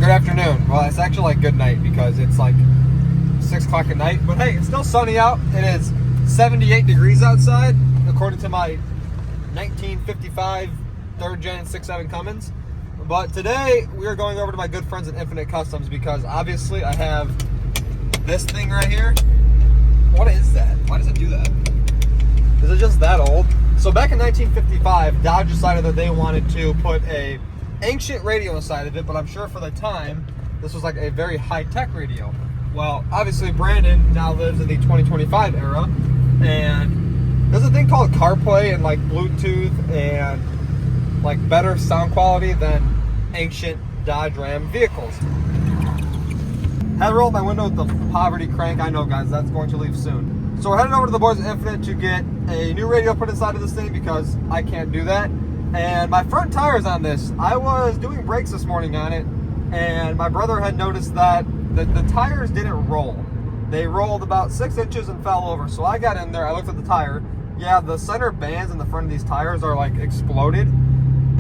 Good afternoon. Well, it's actually like good night because it's like 6 o'clock at night. But hey, it's still sunny out. It is 78 degrees outside, according to my 1955 3rd gen 6.7 Cummins. But today we are going over to my good friends at Infinite Customs because obviously I have this thing right here. What is that? Why does it do that? Is it just that old? So back in 1955, Dodge decided that they wanted to put a ancient radio inside of it, but I'm sure for the time, this was like a very high-tech radio. Well, obviously Brandon now lives in the 2025 era, and there's a thing called CarPlay and like Bluetooth and like better sound quality than ancient Dodge Ram vehicles. Had to roll my window with the poverty crank. I know, guys, that's going to leave soon. So we're heading over to the boys at Infinite to get a new radio put inside of this thing because I can't do that. And my front tires on this, I was doing brakes this morning on it, and my brother had noticed that the tires didn't roll. They rolled about 6 inches and fell over. So I got in there, I looked at the tire. Yeah, the center bands in the front of these tires are like exploded.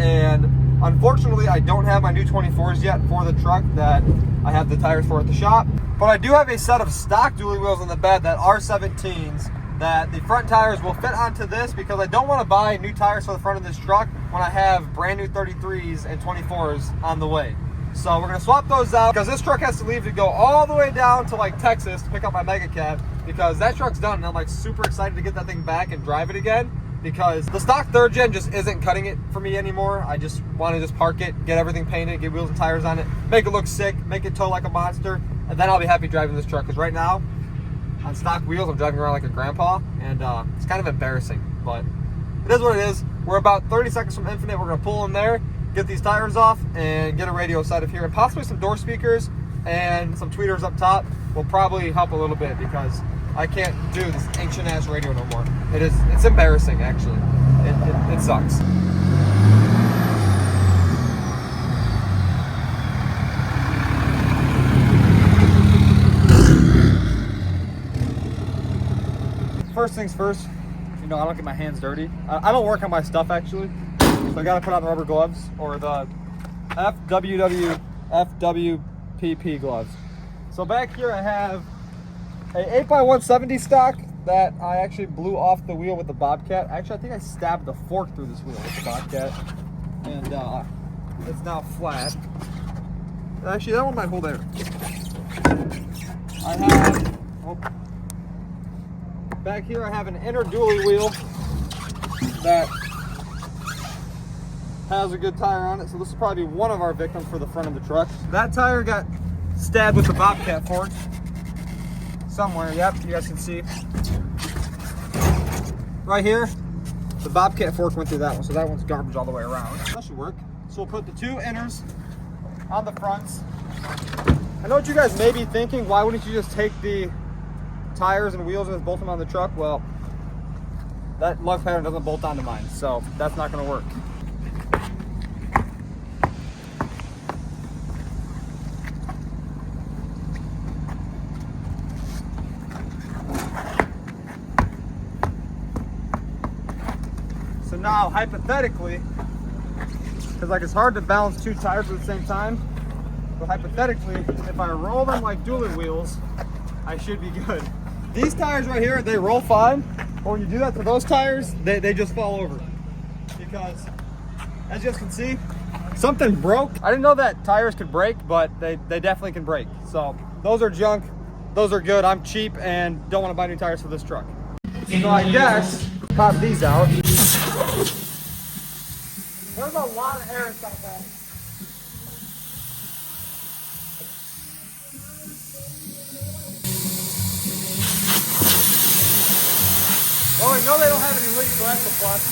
And unfortunately, I don't have my new 24s yet for the truck that I have the tires for at the shop. But I do have a set of stock dually wheels in the bed that are 17s that the front tires will fit onto this because I don't want to buy new tires for the front of this truck when I have brand new 33s and 24s on the way. So we're going to swap those out because this truck has to leave to go all the way down to like Texas to pick up my Mega Cab because that truck's done and I'm like super excited to get that thing back and drive it again because the stock 3rd gen just isn't cutting it for me anymore. I just want to just park it, get everything painted, get wheels and tires on it, make it look sick, make it tow like a monster, and then I'll be happy driving this truck because right now on stock wheels I'm driving around like a grandpa and it's kind of embarrassing, but it is what it is. We're about 30 seconds from Infinite. We're going to pull in there, get these tires off, and get a radio side of here, and possibly some door speakers and some tweeters up top will probably help a little bit because I can't do this ancient ass radio no more. It's embarrassing actually. It sucks. First things first, you know, I don't get my hands dirty. I don't work on my stuff actually, so I gotta put on the rubber gloves or the FWPP gloves. So back here I have a 8x170 stock that I actually blew off the wheel with the Bobcat. Actually, I think I stabbed the fork through this wheel with the Bobcat, and it's now flat. Actually, that one might hold air. I have. Back here I have an inner dually wheel that has a good tire on it, so this will probably be one of our victims for the front of the truck. That tire got stabbed with the Bobcat fork somewhere. Yep, you guys can see. Right here, the Bobcat fork went through that one, so that one's garbage all the way around. That should work. So we'll put the 2 inners on the fronts. I know what you guys may be thinking, why wouldn't you just take the tires and wheels and bolt them on the truck? Well, that lug pattern doesn't bolt onto mine, so that's not going to work. So now, hypothetically, because like it's hard to balance 2 tires at the same time, but hypothetically, if I roll them like dually wheels, I should be good. These tires right here, they roll fine, but when you do that to those tires, they just fall over. Because, as you guys can see, something broke. I didn't know that tires could break, but they definitely can break. So, those are junk, those are good. I'm cheap and don't want to buy new tires for this truck. So I guess, pop these out. There's a lot of air inside that. Well, I know they don't have any leaks, so that's a plus.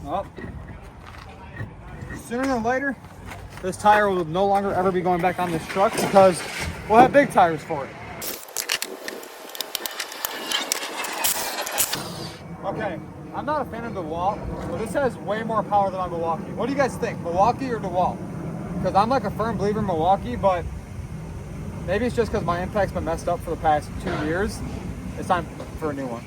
Well, sooner than later, this tire will no longer ever be going back on this truck because we'll have big tires for it. Okay, I'm not a fan of DeWalt, but this has way more power than my Milwaukee. What do you guys think, Milwaukee or DeWalt? Because I'm like a firm believer in Milwaukee, but maybe it's just because my impact's been messed up for the past 2 years. It's time for a new one.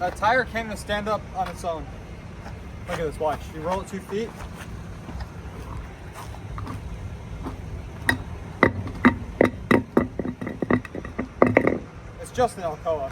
That tire came to stand up on its own. Look at this, watch. You roll it 2 feet. It's just an Alcoa.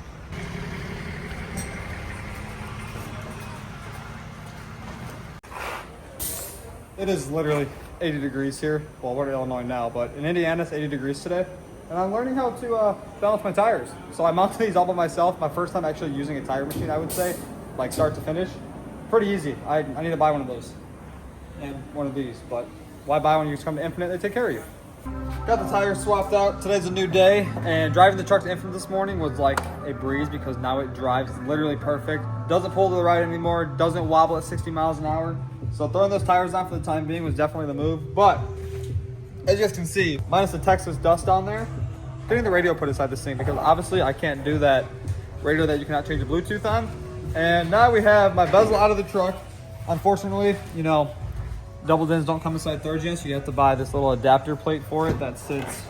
It is literally 80 degrees here. Well, we're in Illinois now, but in Indiana it's 80 degrees today. And I'm learning how to balance my tires. So I mounted these all by myself. My first time actually using a tire machine, I would say, like start to finish. Pretty easy. I need to buy one of those and one of these, but why buy one? You just come to Infinite, they take care of you. Got the tires swapped out. Today's a new day, and driving the truck to Infinite this morning was like a breeze because now it drives literally perfect. Doesn't pull to the right anymore, doesn't wobble at 60 miles an hour. So throwing those tires on for the time being was definitely the move. But as you guys can see, minus the Texas dust on there, getting the radio put inside this thing because obviously I can't do that radio that you cannot change the Bluetooth on. And now we have my bezel out of the truck. Unfortunately, you know, double dins don't come inside third gen, so you have to buy this little adapter plate for it that sits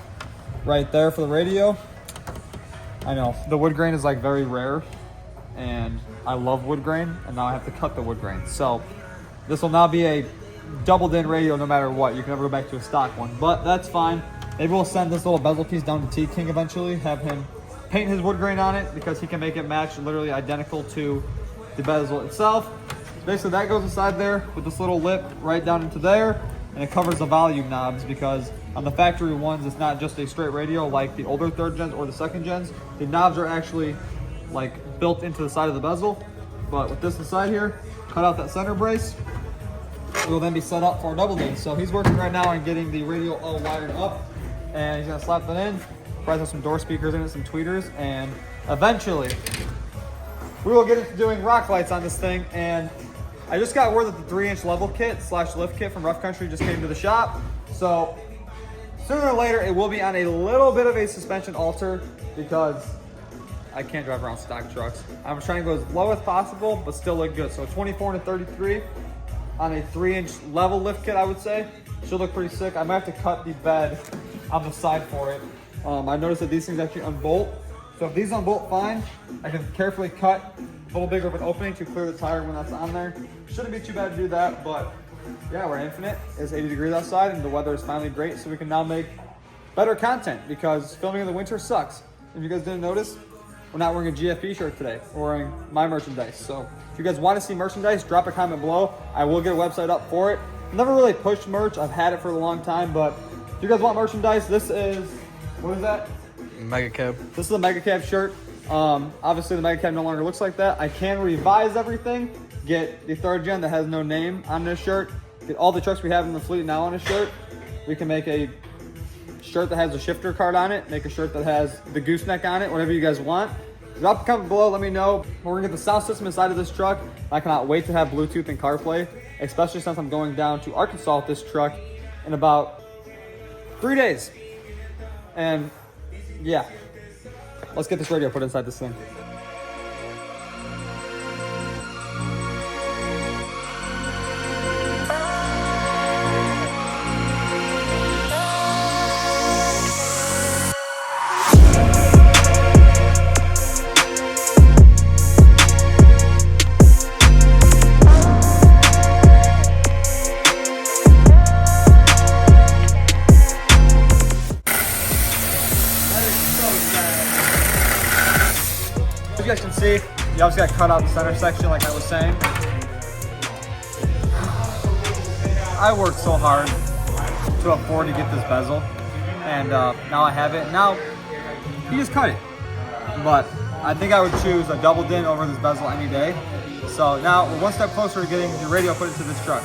right there for the radio. I know, the wood grain is like very rare, and I love wood grain, and now I have to cut the wood grain. So this will now be a double din radio no matter what. You can never go back to a stock one, but that's fine. Maybe we'll send this little bezel piece down to T-King eventually, have him paint his wood grain on it because he can make it match literally identical to the bezel itself. Basically that goes inside there with this little lip right down into there, and it covers the volume knobs because on the factory ones it's not just a straight radio like the older third gens or the second gens. The knobs are actually like built into the side of the bezel, but with this inside here, cut out that center brace. It will then be set up for a double din. So he's working right now on getting the radio all wired up, and he's gonna slap that in, probably have some door speakers in it, some tweeters, and eventually we will get into doing rock lights on this thing. And I just got word that the 3-inch level kit / lift kit from Rough Country just came to the shop. So sooner or later it will be on a little bit of a suspension alter because I can't drive around stock trucks. I'm trying to go as low as possible but still look good. So 24 and a 33 on a 3-inch level lift kit, I would say. Should look pretty sick. I might have to cut the bed on the side for it. I noticed that these things actually unbolt. So if these unbolt fine, I can carefully cut a little bigger of an opening to clear the tire when that's on there. Shouldn't be too bad to do that, but yeah, we're Infinite. It's 80 degrees outside and the weather is finally great, so we can now make better content because filming in the winter sucks. If you guys didn't notice, we're not wearing a GFP shirt today. We're wearing my merchandise. So if you guys want to see merchandise, drop a comment below. I will get a website up for it. Never really pushed merch. I've had it for a long time, but if you guys want merchandise, this is, what is that? Mega Cab. This is a Mega Cab shirt. Obviously the Mega Cab no longer looks like that. I can revise everything, get the third gen that has no name on this shirt, get all the trucks we have in the fleet now on a shirt. We can make a shirt that has a shifter card on it, make a shirt that has the gooseneck on it, whatever you guys want. Drop a comment below, let me know. We're gonna get the sound system inside of this truck. I cannot wait to have Bluetooth and CarPlay, especially since I'm going down to Arkansas with this truck in about 3 days. And yeah, let's get this radio put inside this thing. As you guys can see, you obviously got cut out the center section like I was saying. I worked so hard to afford to get this bezel, and now I have it. Now, you just cut it. But I think I would choose a double din over this bezel any day. So now we're one step closer to getting the radio put into this truck.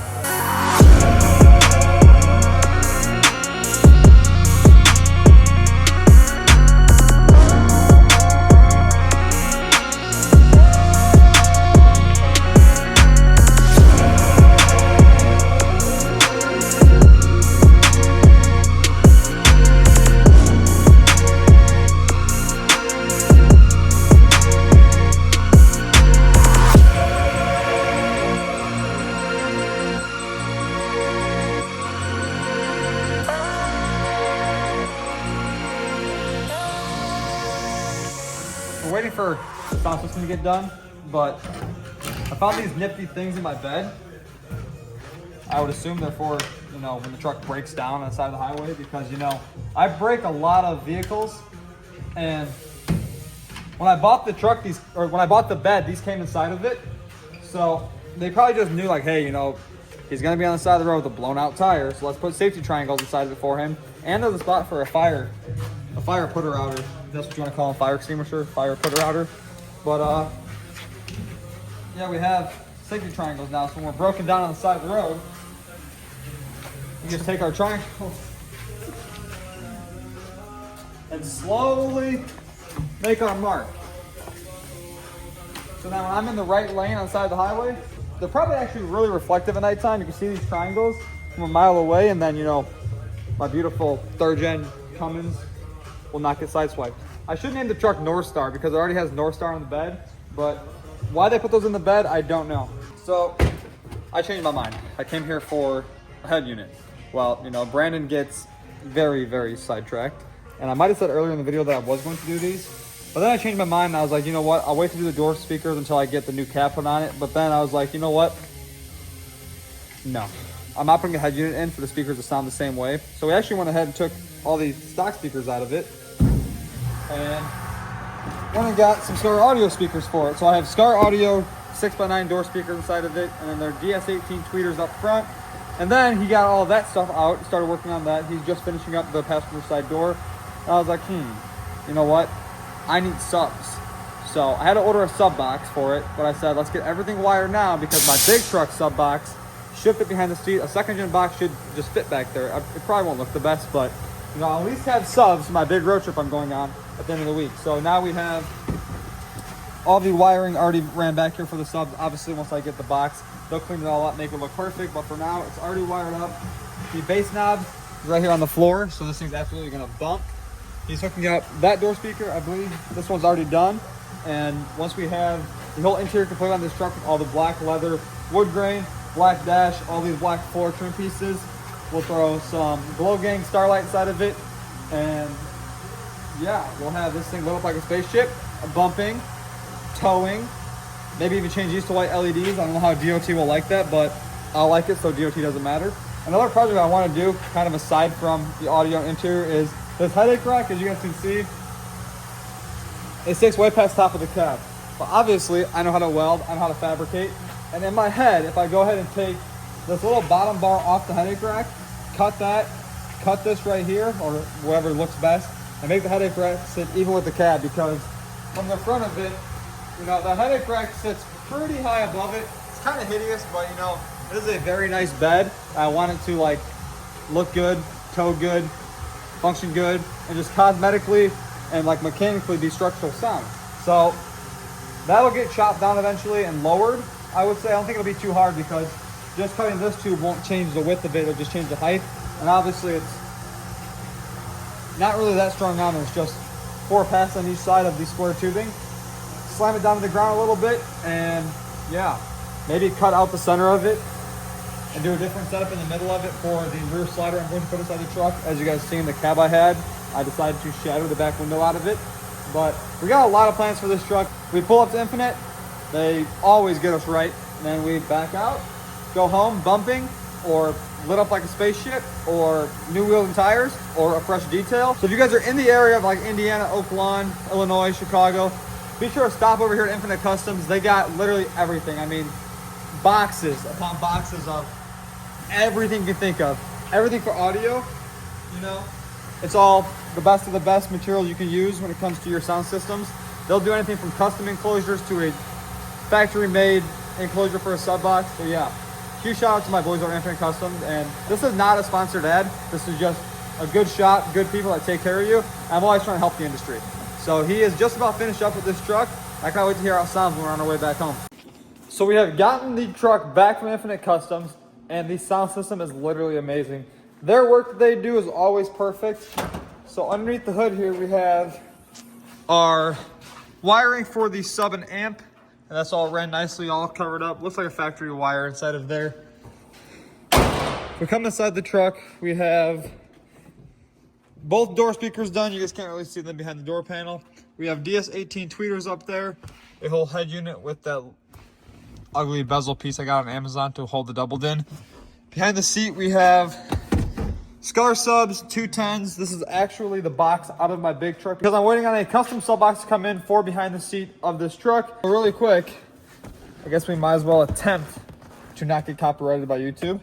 We're waiting for the sound system to get done. but I found these nifty things in my bed. I would assume they're for, you know, when the truck breaks down on the side of the highway, because, you know, I break a lot of vehicles, and when I bought the truck, when I bought the bed, these came inside of it. So they probably just knew, like, hey, you know, he's gonna be on the side of the road with a blown out tire, so let's put safety triangles inside of it for him. And there's a spot for a fire putter outer. That's what you want to call them, fire extinguisher, fire putter outer. But yeah, we have safety triangles now. So when we're broken down on the side of the road, we just take our triangles and slowly make our mark. So now when I'm in the right lane on the side of the highway, they're probably actually really reflective at nighttime. You can see these triangles from a mile away, and then, you know, my beautiful third gen Cummins will not get sideswiped. I should name the truck North Star because it already has North Star on the bed, but why they put those in the bed, I don't know. So I changed my mind. I came here for a head unit. Well, you know, Brandon gets very, very sidetracked. And I might have said earlier in the video that I was going to do these, but then I changed my mind and I was like, you know what? I'll wait to do the door speakers until I get the new cap put on it. But then I was like, you know what? No, I'm not putting a head unit in for the speakers to sound the same way. So we actually went ahead and took all these stock speakers out of it and went and got some Scar Audio speakers for it. So I have Scar Audio 6x9 door speakers inside of it, and then their DS18 tweeters up front. And then he got all that stuff out, started working on that. He's just finishing up the passenger side door. And I was like, you know what? I need subs. So I had to order a sub box for it, but I said, let's get everything wired now because my big truck sub box should fit behind the seat. A second gen box should just fit back there. It probably won't look the best, but, you know, I'll at least have subs for my big road trip I'm going on at the end of the week. So now we have all the wiring already ran back here for the subs. Obviously, once I get the box, they'll clean it all up, make it look perfect. But for now, it's already wired up. The bass knob is right here on the floor, so this thing's absolutely gonna bump. He's hooking up that door speaker. I believe this one's already done. And once we have the whole interior complete on this truck with all the black leather, wood grain, black dash, all these black floor trim pieces, we'll throw some Glow Gang Starlight inside of it. And yeah, we'll have this thing lit up like a spaceship, bumping, towing, maybe even change these to white LEDs. I don't know how DOT will like that, but I'll like it, so DOT doesn't matter. Another project I want to do, kind of aside from the audio and interior, is this headache rack. As you guys can see, it sticks way past top of the cab. But obviously, I know how to weld, I know how to fabricate. And in my head, if I go ahead and take this little bottom bar off the headache rack, cut this right here, or wherever looks best, and make the headache rack sit even with the cab, because from the front of it, you know, the headache rack sits pretty high above it. It's kind of hideous, but, you know, it is a very nice bed. I want it to, like, look good, tow good, function good, and just cosmetically and, like, mechanically be structural sound. So that'll get chopped down eventually and lowered, I would say. I don't think it'll be too hard because just cutting this tube won't change the width of it, it'll just change the height. And obviously it's not really that strong on. It's just 4 passes on each side of the square tubing. Slam it down to the ground a little bit, and yeah, maybe cut out the center of it and do a different setup in the middle of it for the rear slider I'm going to put inside the truck. As you guys see in the cab I had, I decided to shatter the back window out of it. But we got a lot of plans for this truck. We pull up to Infinite, they always get us right, and then we back out, go home bumping, or lit up like a spaceship, or new wheels and tires, or a fresh detail. So if you guys are in the area of like Indiana, Oak Lawn, Illinois, Chicago, be sure to stop over here at Infinite Customs. They got literally everything. I mean, boxes upon boxes of everything you can think of. Everything for audio, you know. It's all the best of the best material you can use when it comes to your sound systems. They'll do anything from custom enclosures to a factory-made enclosure for a sub box. So yeah, huge shout out to my boys over at Infinite Customs. And this is not a sponsored ad. This is just a good shop, good people that take care of you. I'm always trying to help the industry. So he is just about finished up with this truck. I can't wait to hear how it sounds when we're on our way back home. So we have gotten the truck back from Infinite Customs, and the sound system is literally amazing. Their work that they do is always perfect. So underneath the hood here, we have our wiring for the sub and amp, and that's all ran nicely, all covered up. Looks like a factory wire inside of there. We come inside the truck, we have both door speakers done. You guys can't really see them behind the door panel. We have DS18 tweeters up there. a whole head unit with that ugly bezel piece I got on Amazon to hold the double din. Behind the seat we have Scar subs, 210s. This is actually the box out of my big truck because I'm waiting on a custom sub box to come in for behind the seat of this truck. Really quick, I guess we might as well attempt to not get copyrighted by YouTube.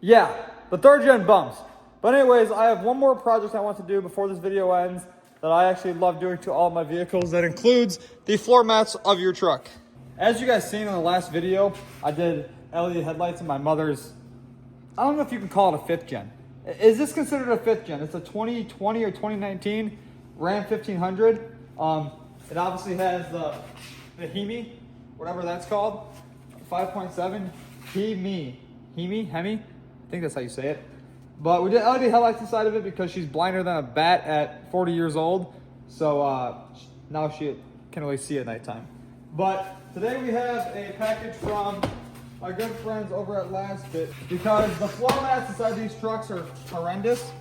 Yeah, the third gen bumps. But anyways, I have one more project I want to do before this video ends that I actually love doing to all of my vehicles. That includes the floor mats of your truck. As you guys seen in the last video, I did LED headlights in my mother's, I don't know if you can call it a 5th gen. Is this considered a 5th gen? It's a 2020 or 2019 Ram 1500. It obviously has the Hemi, whatever that's called, 5.7 Hemi. I think that's how you say it. But we did LED headlights inside of it because she's blinder than a bat at 40 years old. So now she can only see at nighttime. But today we have a package from our good friends over at Lasfit because the floor mats inside these trucks are horrendous.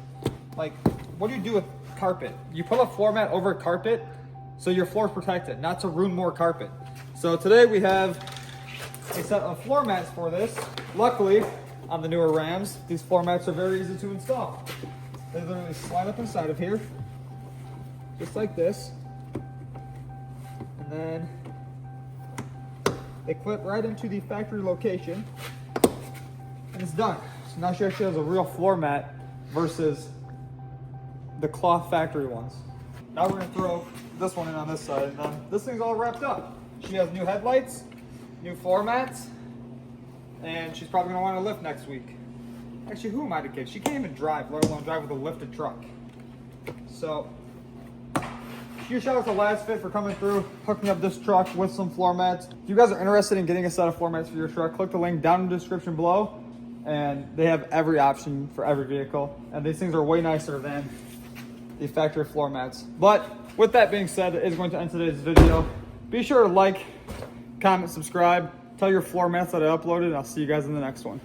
Like, what do you do with carpet? You put a floor mat over carpet so your floor is protected, not to ruin more carpet. So today we have a set of floor mats for this. Luckily, on the newer Rams, these floor mats are very easy to install. They literally slide up inside of here, just like this, and then they clip right into the factory location, and it's done. So now she actually has a real floor mat versus the cloth factory ones. Now we're gonna throw this one in on this side, and then this thing's all wrapped up. She has new headlights, new floor mats, and she's probably gonna want to lift next week. Actually, who am I to kid? She can't even drive, let alone drive with a lifted truck. So, huge shout out to Lasfit for coming through, hooking up this truck with some floor mats. If you guys are interested in getting a set of floor mats for your truck, click the link down in the description below, and they have every option for every vehicle. And these things are way nicer than the factory floor mats. But with that being said, it is going to end today's video. Be sure to like, comment, subscribe. Tell your floor mats that I uploaded, and I'll see you guys in the next one.